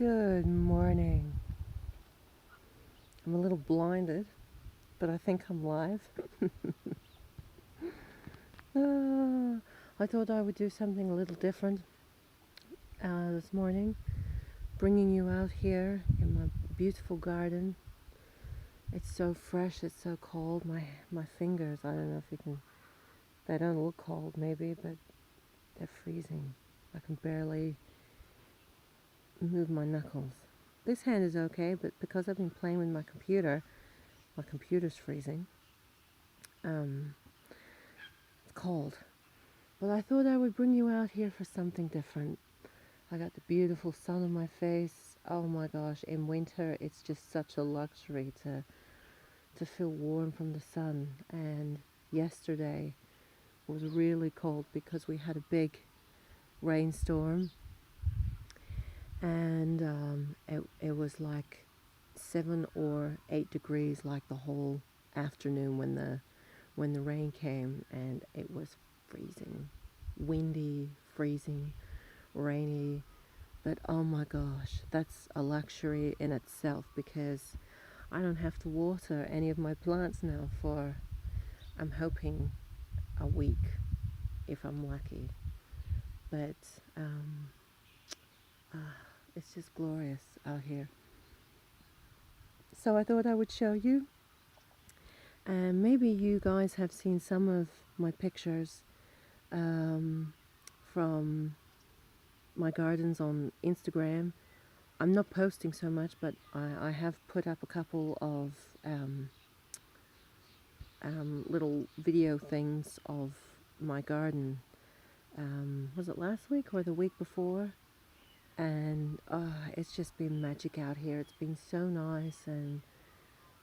Good morning. I'm a little blinded, but I think I'm live. I thought I would do something a little different this morning, bringing you out here in my beautiful garden. It's so fresh, it's so cold. My fingers, I don't know if you can, they don't look cold maybe, but they're freezing. I can barely move my knuckles. This hand is okay, but because I've been playing with my computer's freezing. It's cold. But I thought I would bring you out here for something different. I got the beautiful sun on my face. Oh my gosh, in winter it's just such a luxury to feel warm from the sun. And yesterday was really cold because we had a big rainstorm, and it was like 7 or 8 degrees like the whole afternoon when the rain came, and it was freezing, windy, freezing, rainy. But oh my gosh, that's a luxury in itself, because I don't have to water any of my plants now for, I'm hoping, a week if I'm lucky. But it's just glorious out here. So I thought I would show you, and maybe you guys have seen some of my pictures from my gardens on Instagram. I'm not posting so much, but I have put up a couple of little video things of my garden. Was it last week or the week before? And it's just been magic out here. It's been so nice, and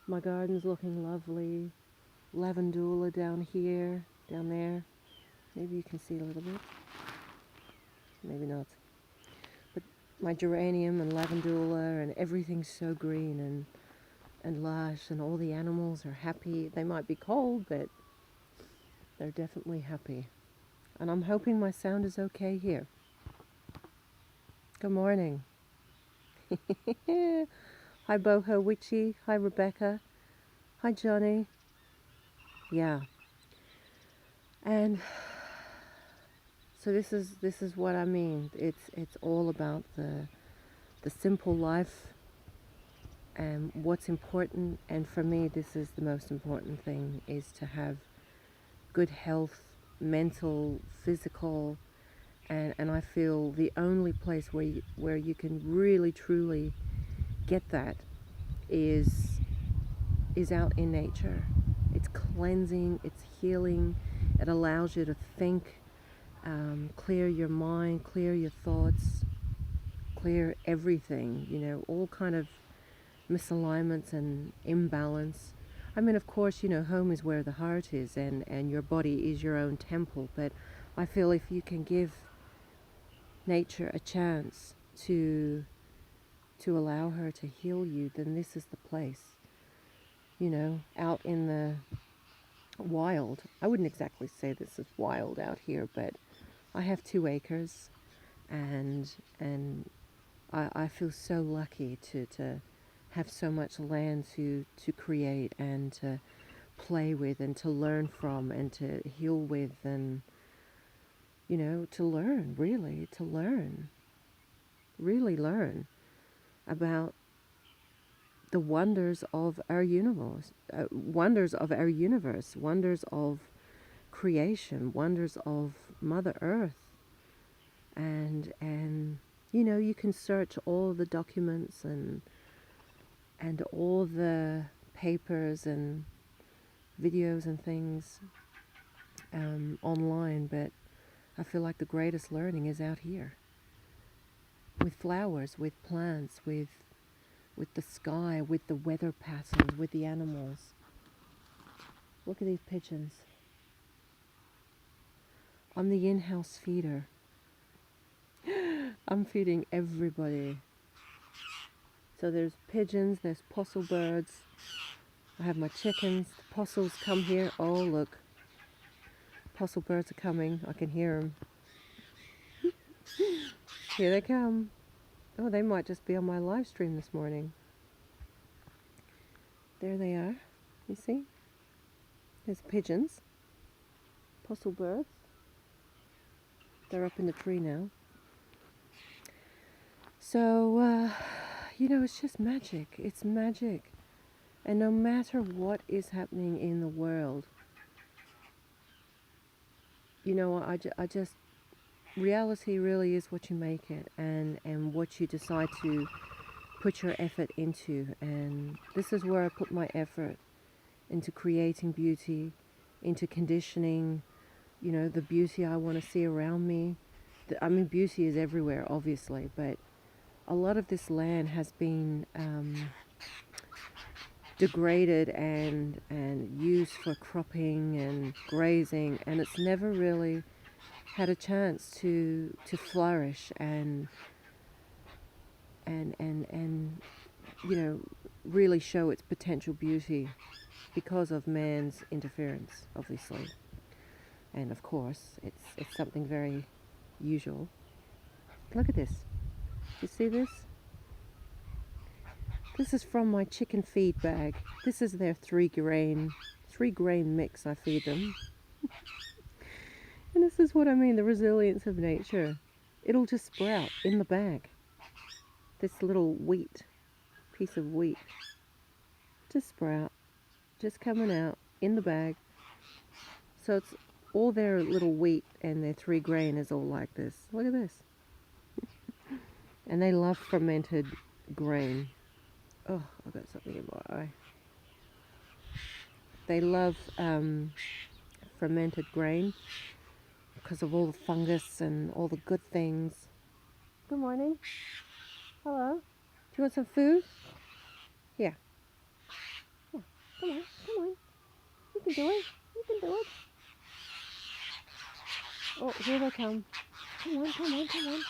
my garden's looking lovely. Lavandula down here, down there. Maybe you can see a little bit. Maybe not. But my geranium and lavandula and everything's so green and lush, and all the animals are happy. They might be cold, but they're definitely happy. And I'm hoping my sound is okay here. Good morning. Hi Boho Witchy. Hi Rebecca. Hi Johnny. Yeah. And so this is what I mean. It's all about the simple life and what's important. And for me, this is the most important thing, is to have good health, mental, physical, and I feel the only place where you can really truly get that is out in nature. It's cleansing, it's healing, it allows you to think, clear your mind, clear your thoughts, clear everything, all kind of misalignments and imbalance. I mean, of course, home is where the heart is, and your body is your own temple, but I feel if you can give nature a chance to allow her to heal you, then this is the place. Out in the wild. I wouldn't exactly say this is wild out here, but I have 2 acres, and I feel so lucky to have so much land to create and to play with and to learn from and to heal with, and to learn, really learn about the wonders of our universe, wonders of creation, wonders of Mother Earth. And you can search all the documents and all the papers and videos and things online, but I feel like the greatest learning is out here, with flowers, with plants, with the sky, with the weather patterns, with the animals. Look at these pigeons. I'm the in-house feeder. I'm feeding everybody. So there's pigeons, there's possum birds. I have my chickens. The possums come here. Oh, look. Possum birds are coming. I can hear them. Here they come. Oh, they might just be on my live stream this morning. There they are. You see? There's pigeons. Apostle birds. They're up in the tree now. So, it's just magic. It's magic. And no matter what is happening in the world, I just, reality really is what you make it, and what you decide to put your effort into. And this is where I put my effort into creating beauty, into conditioning, the beauty I want to see around me. Beauty is everywhere, obviously, but a lot of this land has been degraded and used for cropping and grazing, and it's never really had a chance to flourish and really show its potential beauty because of man's interference, obviously. And of course, it's something very usual. Look at this. You see this? This is from my chicken feed bag. This is their three grain mix I feed them. And this is what I mean, the resilience of nature. It'll just sprout in the bag. This little piece of wheat, just sprout, just coming out in the bag. So it's all their little wheat and their three grain is all like this. Look at this. And they love fermented grain. Oh, I've got something in my eye. They love fermented grain because of all the fungus and all the good things. Good morning. Hello. Do you want some food? Yeah. Yeah. Come on. You can do it. Oh, here they come. Come on.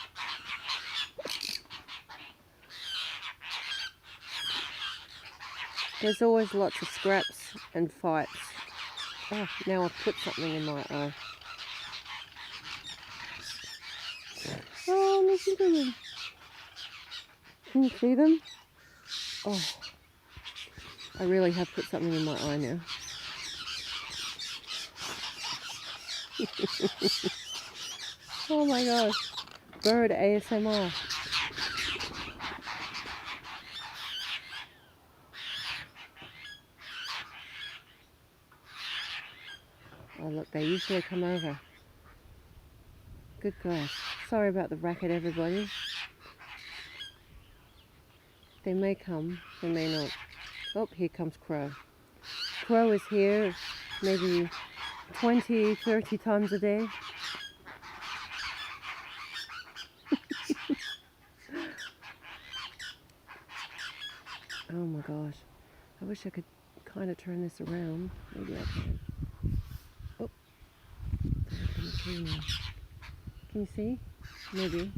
There's always lots of scraps and fights. Oh, now I've put something in my eye. Oh, listen to them. Can you see them? Oh, I really have put something in my eye now. Oh my gosh. Bird ASMR. Oh look, they usually come over. Good gosh. Sorry about the racket, everybody. They may come, they may not. Oh, here comes Crow. Crow is here maybe 20, 30 times a day. Oh my gosh. I wish I could kind of turn this around. Maybe I can. Oh. Can you see? Maybe.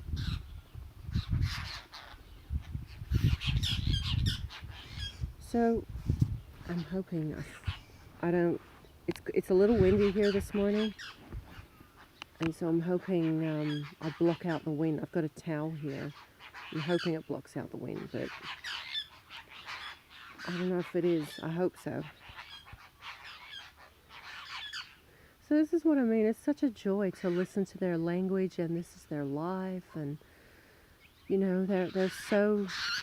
So, I'm hoping it's a little windy here this morning. And so I'm hoping I block out the wind. I've got a towel here. I'm hoping it blocks out the wind, but I don't know if it is. I hope so. So this is what I mean. It's such a joy to listen to their language, and this is their life, and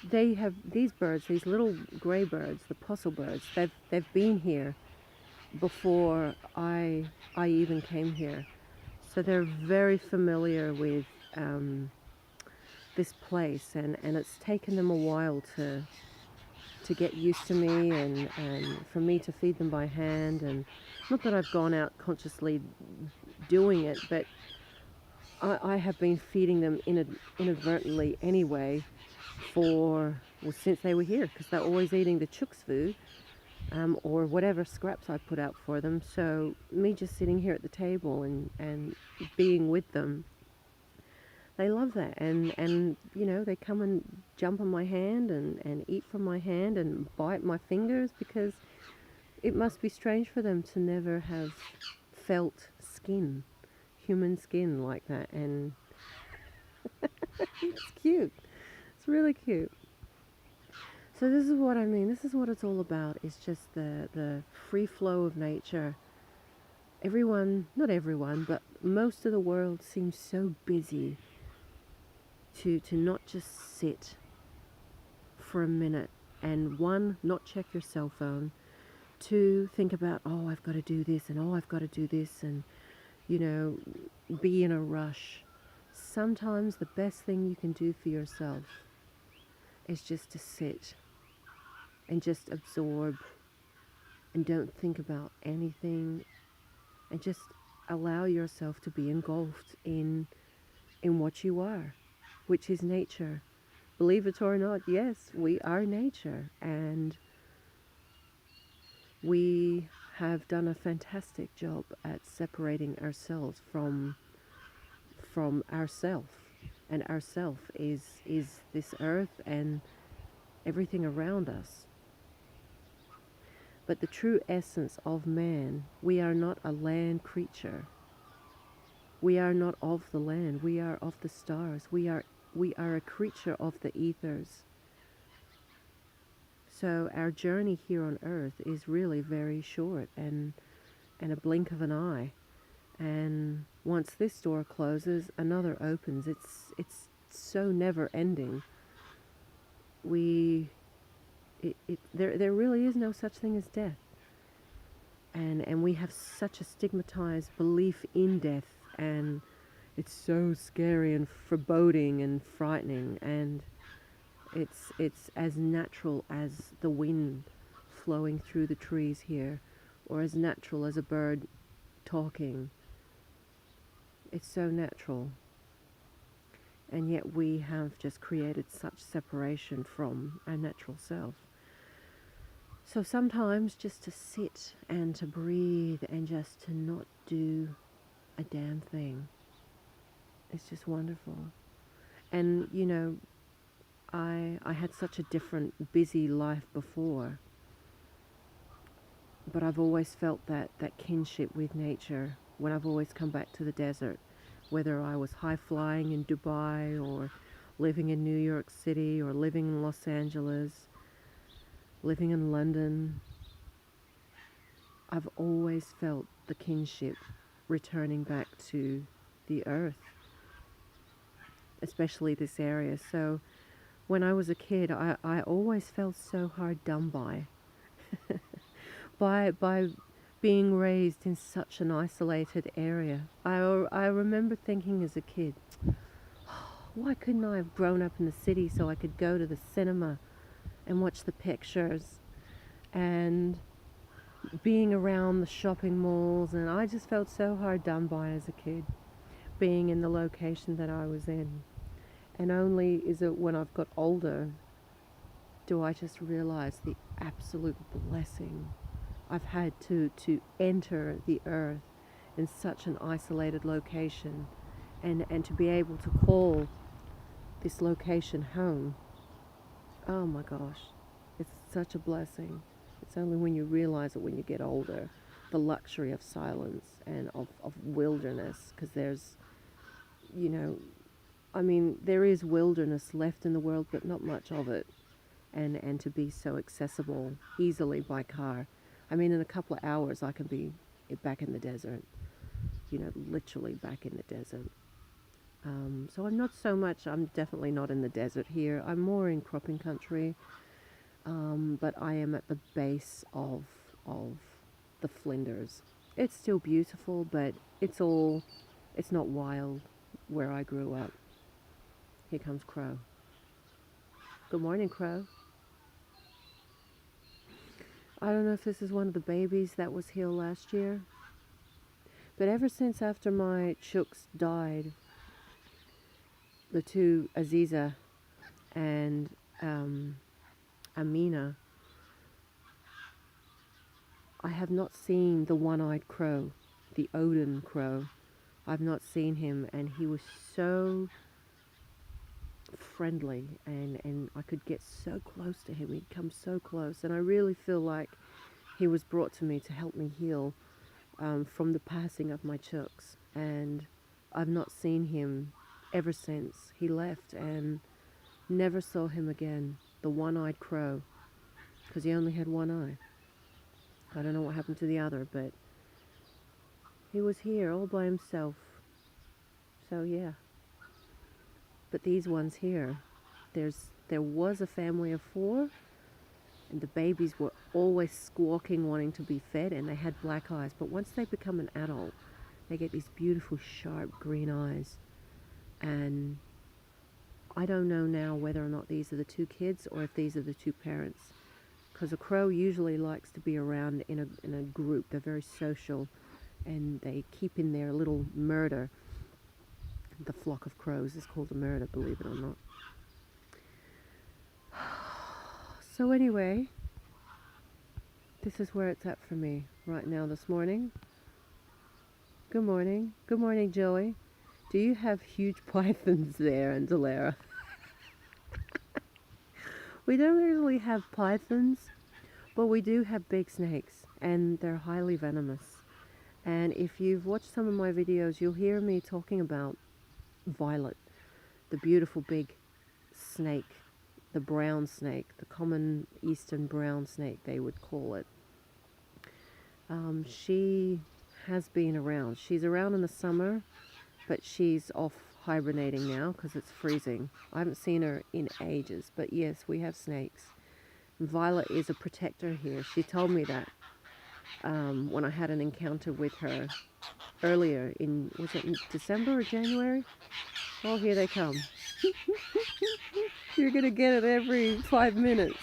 they have these birds, these little grey birds, the apostle birds. They've been here before I even came here, so they're very familiar with this place, and it's taken them a while to get used to me, and for me to feed them by hand. And not that I've gone out consciously doing it, but I have been feeding them inadvertently anyway since they were here, because they're always eating the chooks' food or whatever scraps I put out for them. So me just sitting here at the table and being with them, they love that, and they come and jump on my hand and eat from my hand and bite my fingers, because it must be strange for them to never have felt human skin like that. And it's cute. It's It's really cute. So this is what I mean. This is what it's all about. It's just the free flow of nature. Everyone, not everyone, but most of the world seems so busy to not just sit for a minute and one, not check your cell phone, two, think about, oh, I've got to do this and oh, I've got to do this and, you know, be in a rush. Sometimes the best thing you can do for yourself is just to sit and just absorb and don't think about anything and just allow yourself to be engulfed in what you are, which is nature. Believe it or not, yes, we are nature, and we have done a fantastic job at separating ourselves from ourself, and ourself is this earth and everything around us. But the true essence of man, we are not a land creature. We are not of the land. We are of the stars. We are a creature of the ethers. So our journey here on earth is really very short and a blink of an eye. And once this door closes, another opens. It's so never ending. There really is no such thing as death. And we have such a stigmatized belief in death, and it's so scary and foreboding and frightening, and it's as natural as the wind flowing through the trees here, or as natural as a bird talking. It's so natural, and yet we have just created such separation from our natural self. So sometimes just to sit and to breathe and just to not do a damn thing, it's just wonderful. And you know, I had such a different busy life before, but I've always felt that kinship with nature when I've always come back to the desert, whether I was high flying in Dubai or living in New York City or living in Los Angeles, living in London. I've always felt the kinship returning back to the earth, especially this area. So when I was a kid, I always felt so hard done by being raised in such an isolated area. I remember thinking as a kid, why couldn't I have grown up in the city so I could go to the cinema and watch the pictures and being around the shopping malls? And I just felt so hard done by as a kid, being in the location that I was in. And only is it when I've got older do I just realize the absolute blessing I've had to enter the earth in such an isolated location, and to be able to call this location home. Oh my gosh, it's such a blessing. It's only when you realize it when you get older, the luxury of silence and of wilderness, because there's, you know, I mean, there is wilderness left in the world, but not much of it. And to be so accessible easily by car. I mean, in a couple of hours, I can be back in the desert, you know, literally back in the desert. So I'm definitely not in the desert here. I'm more in cropping country, but I am at the base of the Flinders. It's still beautiful, but it's not wild where I grew up. Here comes Crow. Good morning, Crow. I don't know if this is one of the babies that was here last year, but ever since after my chooks died, the two, Aziza and Amina, I have not seen the one-eyed crow, the Odin crow. I've not seen him, and he was so friendly, and I could get so close to him. He'd come so close, and I really feel like he was brought to me to help me heal from the passing of my chooks. And I've not seen him ever since he left, and Never saw him again. The one-eyed crow, because he only had one eye. I don't know what happened to the other, but he was here all by himself. So yeah. But these ones here, there was a family of 4, and the babies were always squawking, wanting to be fed, and they had black eyes. But once they become an adult, they get these beautiful, sharp green eyes. And I don't know now whether or not these are the 2 kids or if these are the 2 parents. Because a crow usually likes to be around in a group. They're very social, and they keep in their little murder. The flock of crows is called a murder, believe it or not. So anyway, this is where it's at for me right now this morning. Good morning. Good morning, Joey. Do you have huge pythons there, Andulairah? We don't usually have pythons, but we do have big snakes, and they're highly venomous. And if you've watched some of my videos, you'll hear me talking about Violet, the beautiful big snake, the brown snake, the common eastern brown snake, they would call it. She has been around. She's around in the summer, but she's off hibernating now because it's freezing. I haven't seen her in ages, but yes, we have snakes. Violet is a protector here. She told me that when I had an encounter with her earlier was it in December or January? Oh, here they come. You're going to get it every 5 minutes.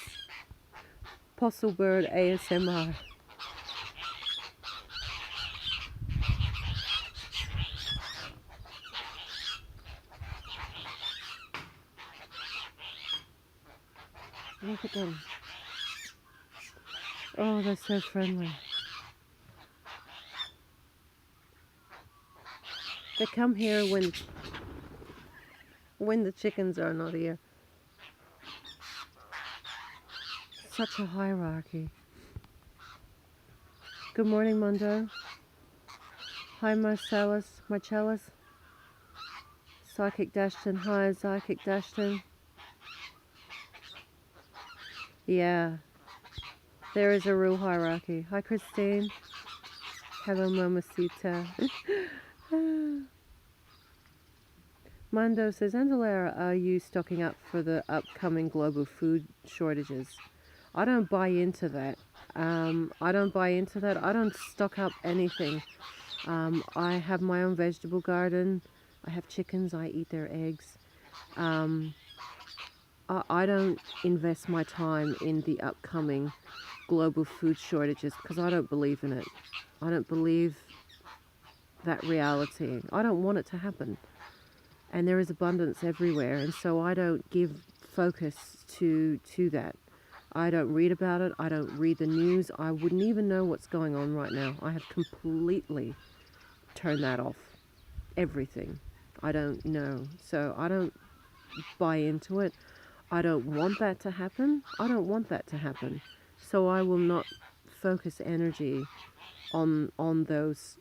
Postle bird ASMR. Look at them. Oh, they're so friendly. They come here when the chickens are not here. Such a hierarchy. Good morning, Mundo. Hi, Marcellus. Psychic Dashton. Hi, Psychic Dashton. Yeah, there is a real hierarchy. Hi, Christine. Hello, Mamacita. Mando says, Andulairah, are you stocking up for the upcoming global food shortages? I don't buy into that. I don't stock up anything. I have my own vegetable garden. I have chickens. I eat their eggs. I don't invest my time in the upcoming global food shortages because I don't believe in it. I don't believe that reality. I don't want it to happen. And there is abundance everywhere, and so I don't give focus to that. I don't read about it. I don't read the news. I wouldn't even know what's going on right now. I have completely turned that off. Everything. I don't know. So I don't buy into it. I don't want that to happen. So I will not focus energy on those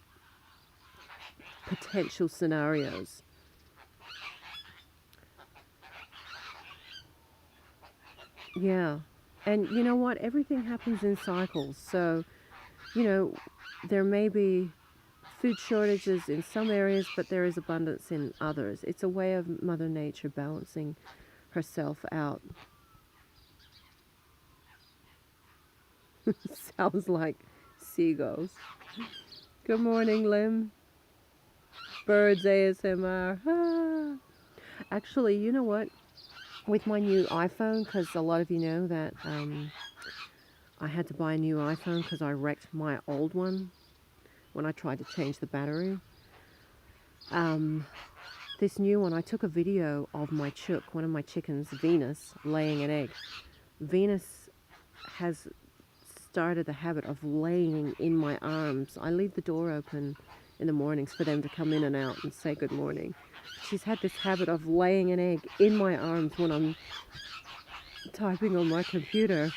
potential scenarios. Yeah. And you know what? Everything happens in cycles. So, there may be food shortages in some areas, but there is abundance in others. It's a way of Mother Nature balancing herself out. Sounds like seagulls. Good morning, Lim. Birds ASMR. Ah. Actually, you know what? With my new iPhone, because a lot of you know that I had to buy a new iPhone because I wrecked my old one when I tried to change the battery. This new one, I took a video of my chook, one of my chickens, Venus, laying an egg. Venus has started the habit of laying in my arms. I leave the door open in the mornings for them to come in and out and say good morning. She's had this habit of laying an egg in my arms when I'm typing on my computer.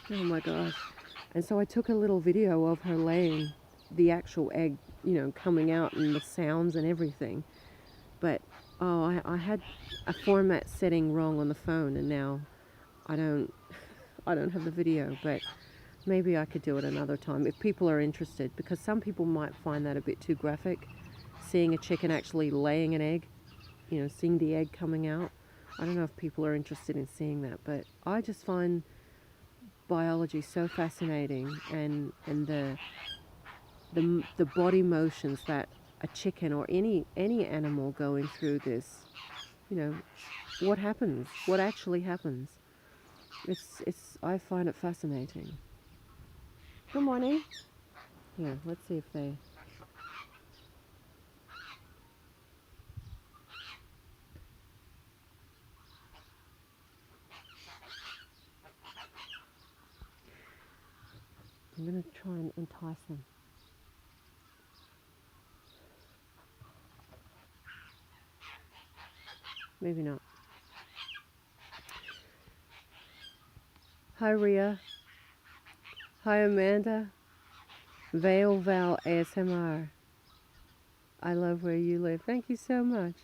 Oh my gosh. And so I took a little video of her laying the actual egg, coming out and the sounds and everything. But Oh, I had a format setting wrong on the phone, and now I don't I don't have the video, but maybe I could do it another time if people are interested, because some people might find that a bit too graphic, seeing a chicken actually laying an egg, seeing the egg coming out. I don't know if people are interested in seeing that, but I just find biology so fascinating, and the body motions that a chicken or any animal going through this, you know, what happens, what actually happens. It's I find it fascinating. Good morning. Here, let's see if they. I'm gonna try and entice them. Maybe not. Hi Ria. Hi Amanda. Vale Val ASMR. I love where you live. Thank you so much.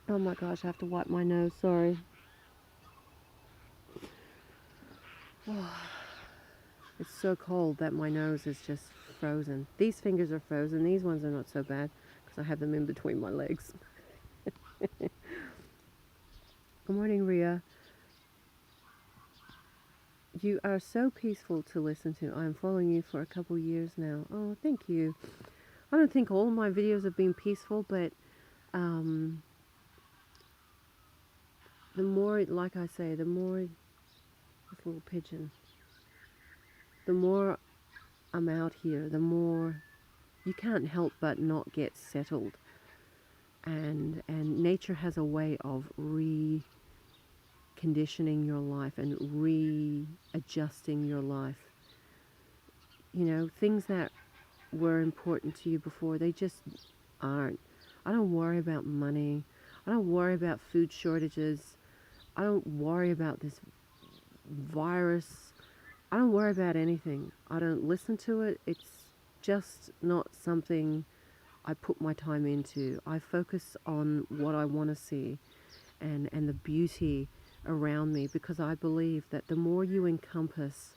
Oh my gosh, I have to wipe my nose. Sorry. Oh, it's so cold that my nose is just frozen. These fingers are frozen. These ones are not so bad because I have them in between my legs. Good morning, Ria. You are so peaceful to listen to. I'm following you for a couple years now. Oh, thank you. I don't think all of my videos have been peaceful, but the more, like I say, the more, this little pigeon, the more I'm out here, the more you can't help but not get settled. And nature has a way of reconditioning your life and readjusting your life. Things that were important to you before, they just aren't. I don't worry about money. I don't worry about food shortages. I don't worry about this virus. I don't worry about anything. I don't listen to it. It's just not something I put my time into. I focus on what I want to see and the beauty around me, because I believe that the more you encompass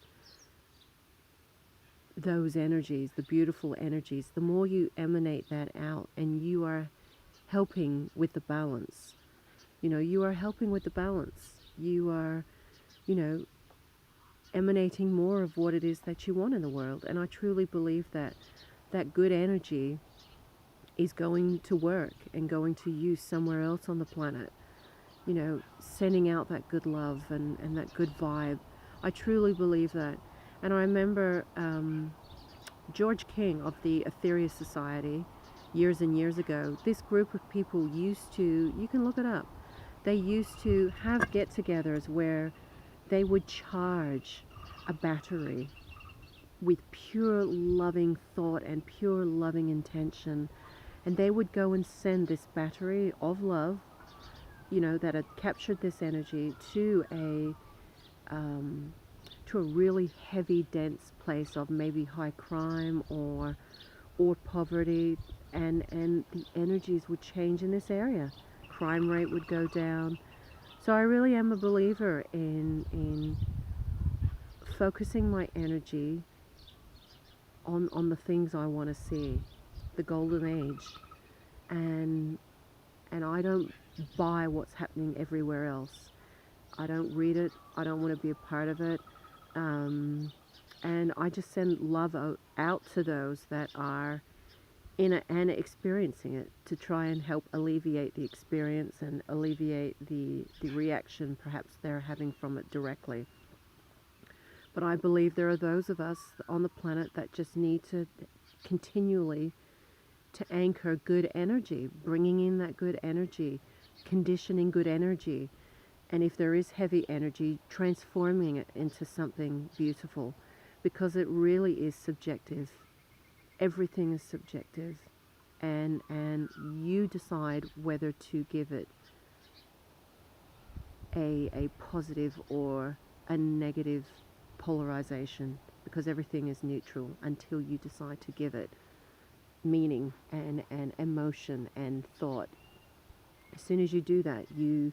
those energies, the beautiful energies, the more you emanate that out, and you are helping with the balance. You are helping with the balance. You are, emanating more of what it is that you want in the world. And I truly believe that that good energy is going to work and going to use somewhere else on the planet. Sending out that good love and that good vibe. I truly believe that. And I remember George King of the Ethereal Society, years and years ago, this group of people used to, you can look it up, they used to have get-togethers where they would charge a battery with pure loving thought and pure loving intention, and they would go and send this battery of love, that had captured this energy to a really heavy, dense place of maybe high crime or poverty, and the energies would change in this area. Crime rate would go down. So I really am a believer in focusing my energy on the things I want to see, the golden age, and I don't buy what's happening everywhere else. I don't read it. I don't want to be a part of it. And I just send love out to those that are in it and experiencing it, to try and help alleviate the experience and alleviate the reaction perhaps they're having from it directly. But I believe there are those of us on the planet that just need to continually to anchor good energy, bringing in that good energy, conditioning good energy, and if there is heavy energy, transforming it into something beautiful, because it really is subjective. Everything is subjective, and you decide whether to give it a positive or a negative polarization, because everything is neutral until you decide to give it meaning and emotion and thought. As soon as you do that, you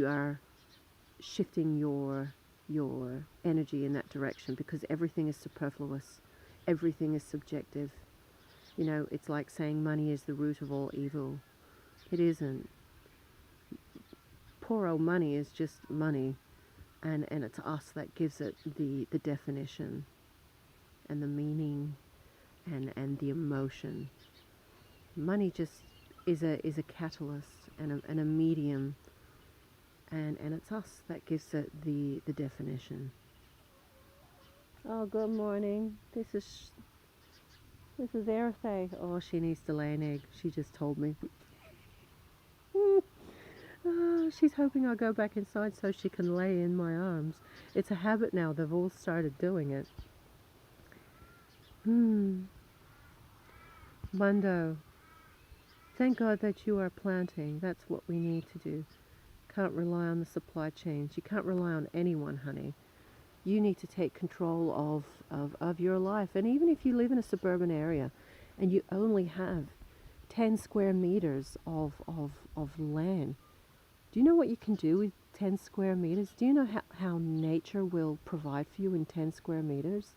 are shifting your energy in that direction, because everything is superfluous, everything is subjective. You know, it's like saying money is the root of all evil. It isn't. Poor old money is just money, and it's us that gives it the definition and the meaning and the emotion. Money just is a catalyst and a medium, and it's us that gives it the definition. Oh, good morning. This is Earthay. Oh, she needs to lay an egg. She just told me. Oh, she's hoping I'll go back inside so she can lay in my arms. It's a habit now. They've all started doing it. Mundo, thank God that you are planting. That's what we need to do. Can't rely on the supply chains. You can't rely on anyone, honey. You need to take control of your life. And even if you live in a suburban area and you only have 10 square meters of land, do you know what you can do with 10 square meters? Do you know how nature will provide for you in 10 square meters?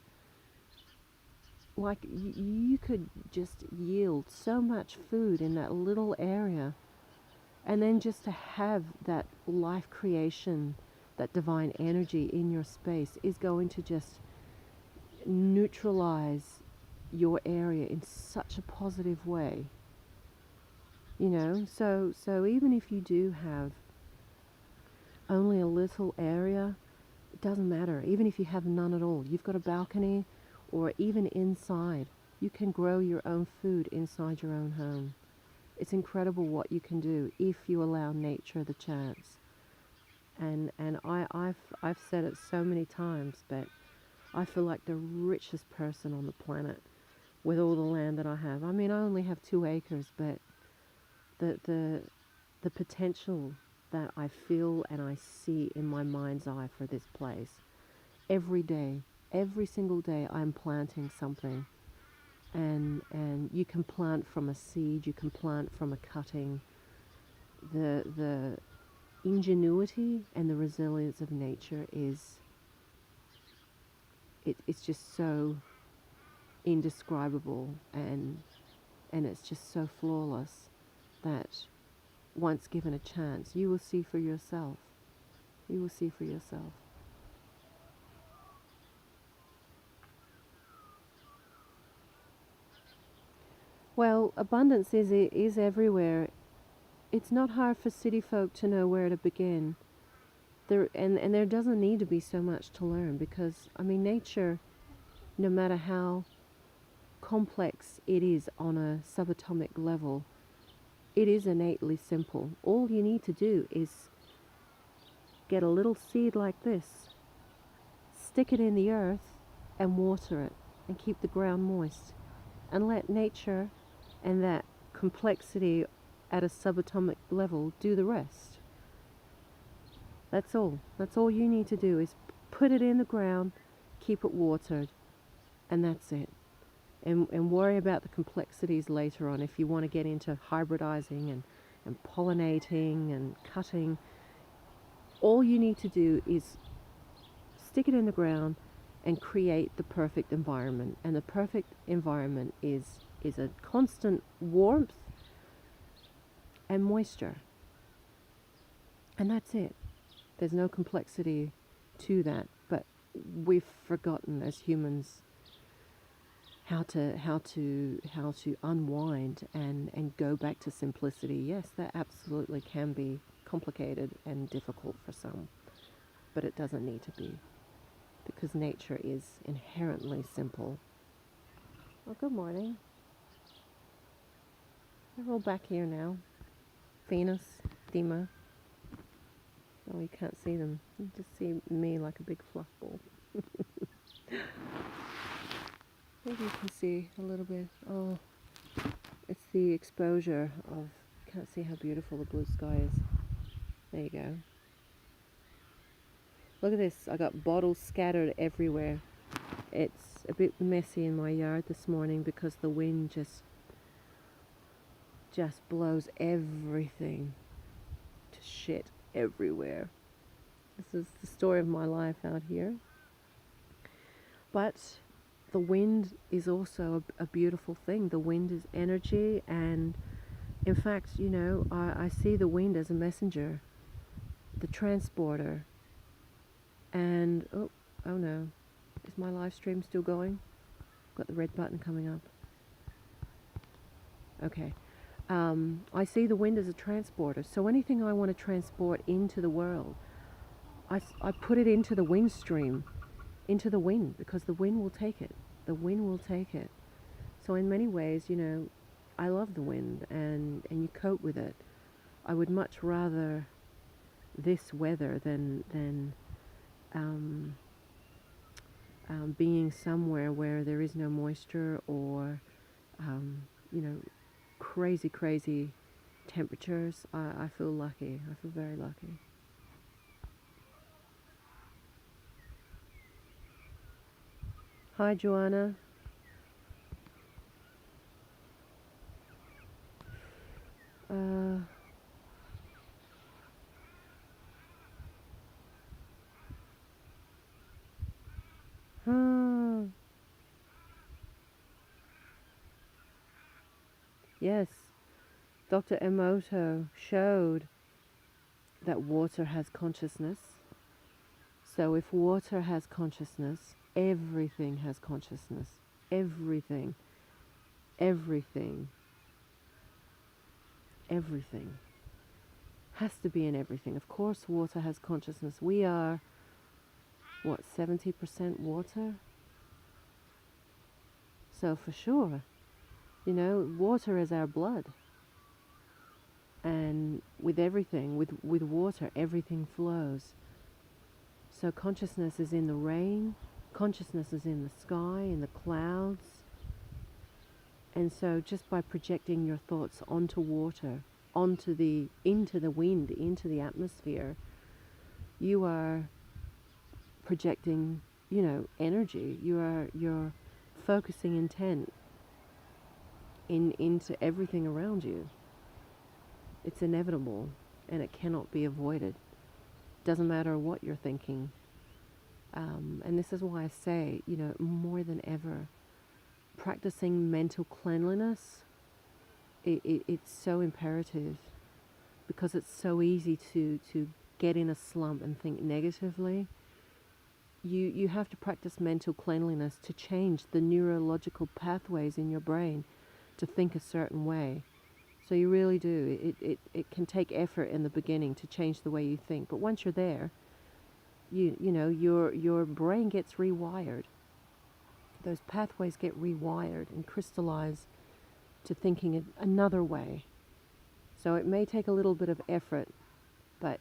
Like, you could just yield so much food in that little area. And then just to have that life creation, that divine energy in your space is going to just neutralize your area in such a positive way. You know, so even if you do have only a little area, it doesn't matter. Even if you have none at all, you've got a balcony, or even inside, you can grow your own food inside your own home. It's incredible what you can do if you allow nature the chance. And I've said it so many times, but I feel like the richest person on the planet with all the land that I have. I mean, I only have 2 acres, but the potential that I feel and I see in my mind's eye for this place. Every day, every single day, I'm planting something. And you can plant from a seed, you can plant from a cutting. The ingenuity and the resilience of nature it's just so indescribable, and it's just so flawless that once given a chance, you will see for yourself. You will see for yourself. Well, abundance is everywhere. It's not hard for city folk to know where to begin. And there doesn't need to be so much to learn, because, I mean, nature, no matter how complex it is on a subatomic level, it is innately simple. All you need to do is get a little seed like this, stick it in the earth, and water it, and keep the ground moist, and let nature and that complexity at a subatomic level do the rest. That's all. That's all you need to do, is put it in the ground, keep it watered, and that's it. And worry about the complexities later on if you want to get into hybridizing and pollinating and cutting. All you need to do is stick it in the ground and create the perfect environment. And the perfect environment is a constant warmth and moisture. And that's it. There's no complexity to that. But we've forgotten as humans how to unwind and go back to simplicity. Yes, that absolutely can be complicated and difficult for some, but it doesn't need to be, because nature is inherently simple. Well, good morning. They're all back here now. Venus, Dima. Oh, you can't see them. You just see me like a big fluff ball. Maybe you can see a little bit. Oh, it's the exposure of... Can't see how beautiful the blue sky is. There you go. Look at this. I got bottles scattered everywhere. It's a bit messy in my yard this morning because the wind just blows everything to shit everywhere. This is the story of my life out here. But the wind is also a beautiful thing. The wind is energy, and in fact, I see the wind as a messenger, the transporter. And oh no, is my live stream still going? Got the red button coming up. Okay. I see the wind as a transporter. So anything I want to transport into the world, I put it into the wind stream, into the wind, because the wind will take it. The wind will take it. So in many ways, I love the wind, and you cope with it. I would much rather this weather than being somewhere where there is no moisture, or crazy temperatures. I feel lucky. I feel very lucky. Hi, Joanna. Yes, Dr. Emoto showed that water has consciousness. So if water has consciousness, everything has consciousness. Everything. Everything. Everything. Has to be in everything. Of course water has consciousness. We are, 70% water? So for sure, water is our blood. And with everything, with water, everything flows. So consciousness is in the rain, consciousness is in the sky, in the clouds. And so just by projecting your thoughts onto water, into the wind, into the atmosphere, you are projecting, energy. You're focusing intent into everything around you. It's inevitable, and it cannot be avoided. Doesn't matter what you're thinking. And this is why I say, more than ever, practicing mental cleanliness, it's so imperative, because it's so easy to get in a slump and think negatively. You have to practice mental cleanliness to change the neurological pathways in your brain to think a certain way. So you really do. It can take effort in the beginning to change the way you think, but once you're there, your brain gets rewired. Those pathways get rewired and crystallize to thinking another way. So it may take a little bit of effort, but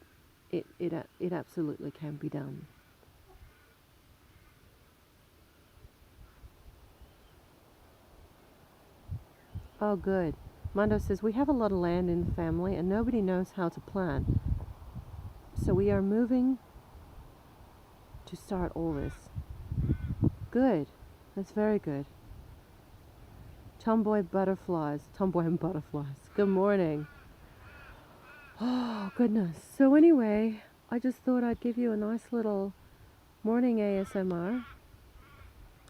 it absolutely can be done. Oh, good. Mondo says, we have a lot of land in the family and nobody knows how to plant. So we are moving to start all this. Good. That's very good. Tomboy and butterflies. Good morning. Oh, goodness. So anyway, I just thought I'd give you a nice little morning ASMR.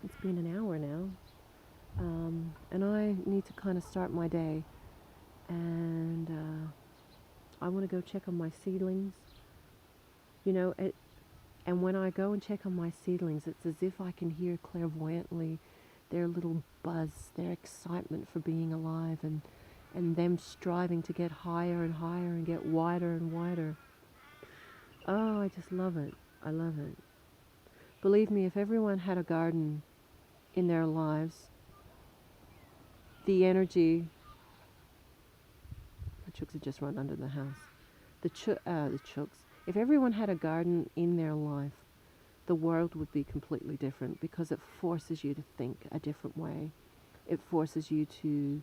It's been an hour now. And I need to kind of start my day. And I want to go check on my seedlings. And when I go and check on my seedlings, it's as if I can hear clairvoyantly their little buzz, their excitement for being alive, and them striving to get higher and higher and get wider and wider. Oh, I just love it. I love it. Believe me, if everyone had a garden in their lives, the energy... The chooks have just run under the house. The chooks. If everyone had a garden in their life, the world would be completely different, because it forces you to think a different way. It forces you to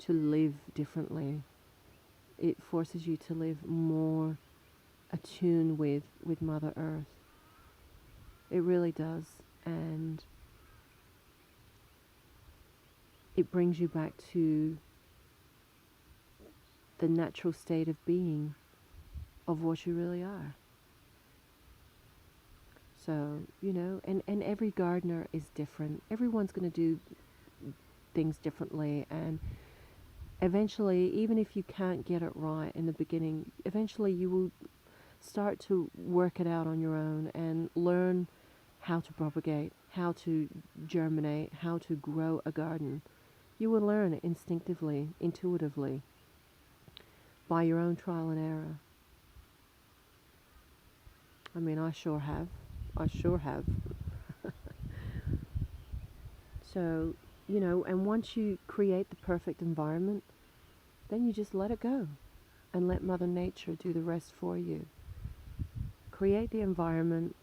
live differently. It forces you to live more attuned with Mother Earth. It really does. And it brings you back to the natural state of being of what you really are. So, and every gardener is different. Everyone's going to do things differently, and eventually, even if you can't get it right in the beginning, eventually you will start to work it out on your own and learn how to propagate, how to germinate, how to grow a garden. You will learn instinctively, intuitively, by your own trial and error. I mean, I sure have. I sure have. So, and once you create the perfect environment, then you just let it go and let Mother Nature do the rest for you. Create the environment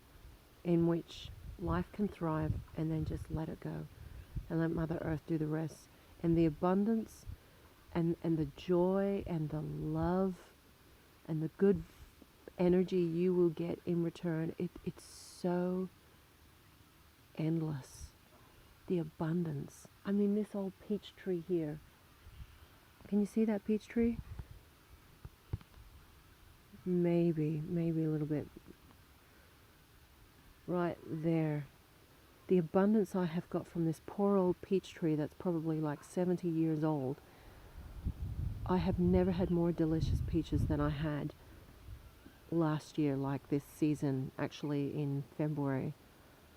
in which life can thrive, and then just let it go and let Mother Earth do the rest. And the abundance and the joy and the love and the good energy you will get in return, it's so endless. The abundance. I mean, this old peach tree here. Can you see that peach tree? Maybe a little bit. Right there. The abundance I have got from this poor old peach tree that's probably like 70 years old. I have never had more delicious peaches than I had last year, like this season, actually in February.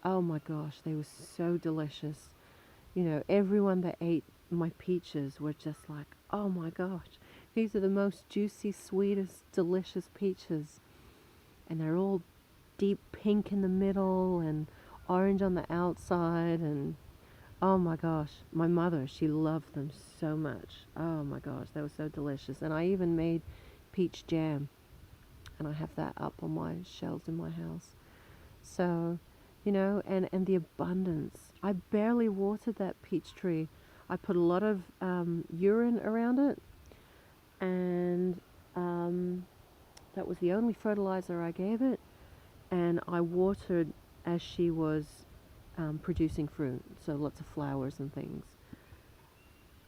Oh my gosh, they were so delicious. Everyone that ate my peaches were just like, oh my gosh, these are the most juicy, sweetest, delicious peaches. And they're all deep pink in the middle and orange on the outside. And oh my gosh, my mother, she loved them so much. Oh my gosh, they were so delicious. And I even made peach jam. And I have that up on my shelves in my house. So, and the abundance. I barely watered that peach tree. I put a lot of urine around it, and that was the only fertilizer I gave it. And I watered as she was producing fruit, so lots of flowers and things.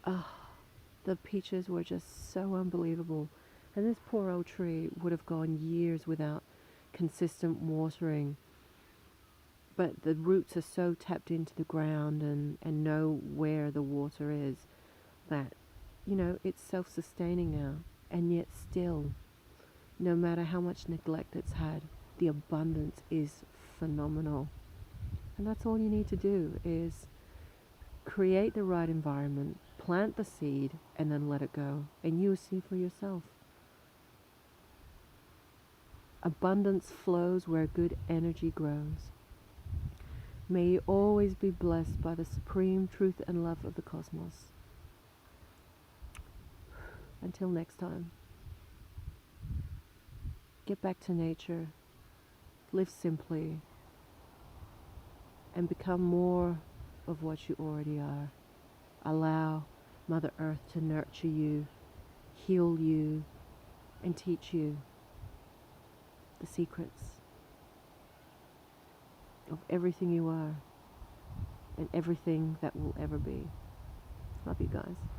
The peaches were just so unbelievable. And this poor old tree would have gone years without consistent watering. But the roots are so tapped into the ground and know where the water is that, it's self-sustaining now. And yet still, no matter how much neglect it's had, the abundance is phenomenal. And that's all you need to do is create the right environment, plant the seed, and then let it go. And you will see for yourself. Abundance flows where good energy grows. May you always be blessed by the supreme truth and love of the cosmos. Until next time, get back to nature, live simply, and become more of what you already are. Allow Mother Earth to nurture you, heal you, and teach you the secrets of everything you are and everything that will ever be. Love you guys.